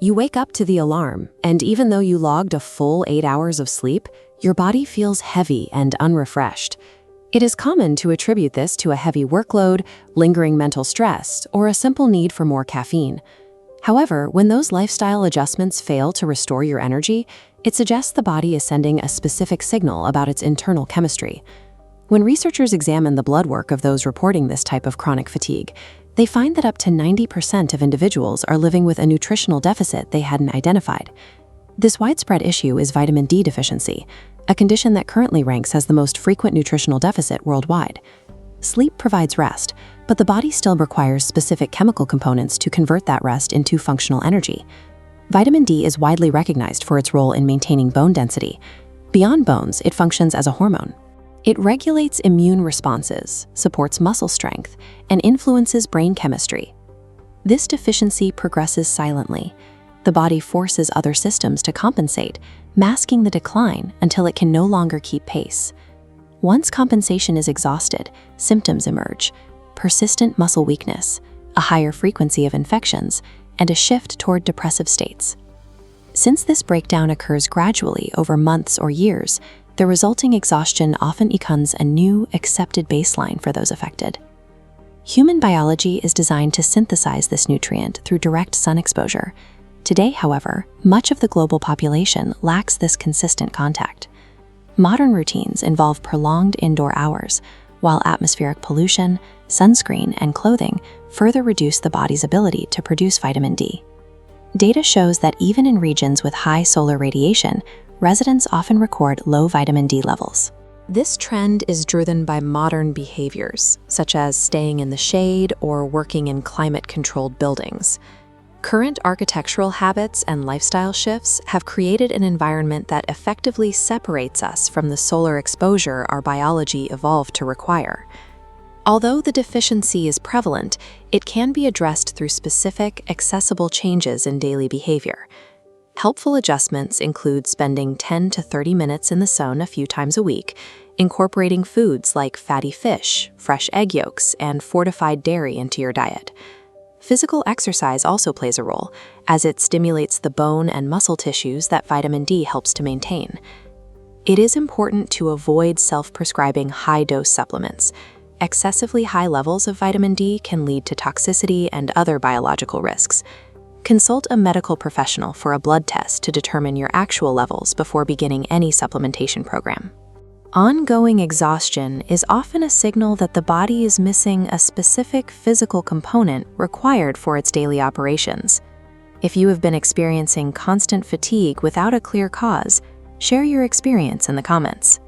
You wake up to the alarm, and even though you logged a full 8 hours of sleep, your body feels heavy and unrefreshed. It is common to attribute this to a heavy workload, lingering mental stress, or a simple need for more caffeine. However, when those lifestyle adjustments fail to restore your energy, it suggests the body is sending a specific signal about its internal chemistry. When researchers examine the blood work of those reporting this type of chronic fatigue, they find that up to 90% of individuals are living with a nutritional deficit they hadn't identified. This widespread issue is vitamin D deficiency, a condition that currently ranks as the most frequent nutritional deficit worldwide. Sleep provides rest, but the body still requires specific chemical components to convert that rest into functional energy. Vitamin D is widely recognized for its role in maintaining bone density. Beyond bones, it functions as a hormone. It regulates immune responses, supports muscle strength, and influences brain chemistry. This deficiency progresses silently. The body forces other systems to compensate, masking the decline until it can no longer keep pace. Once compensation is exhausted, symptoms emerge: persistent muscle weakness, a higher frequency of infections, and a shift toward depressive states. Since this breakdown occurs gradually over months or years, the resulting exhaustion often becomes a new, accepted baseline for those affected. Human biology is designed to synthesize this nutrient through direct sun exposure. Today, however, much of the global population lacks this consistent contact. Modern routines involve prolonged indoor hours, while atmospheric pollution, sunscreen, and clothing further reduce the body's ability to produce vitamin D. Data shows that even in regions with high solar radiation, residents often record low vitamin D levels. This trend is driven by modern behaviors, such as staying in the shade or working in climate-controlled buildings. Current architectural habits and lifestyle shifts have created an environment that effectively separates us from the solar exposure our biology evolved to require. Although the deficiency is prevalent, it can be addressed through specific, accessible changes in daily behavior. Helpful adjustments include spending 10 to 30 minutes in the sun a few times a week, incorporating foods like fatty fish, fresh egg yolks, and fortified dairy into your diet. Physical exercise also plays a role, as it stimulates the bone and muscle tissues that vitamin D helps to maintain. It is important to avoid self-prescribing high-dose supplements. Excessively high levels of vitamin D can lead to toxicity and other biological risks. Consult a medical professional for a blood test to determine your actual levels before beginning any supplementation program. Ongoing exhaustion is often a signal that the body is missing a specific physical component required for its daily operations. If you have been experiencing constant fatigue without a clear cause, share your experience in the comments.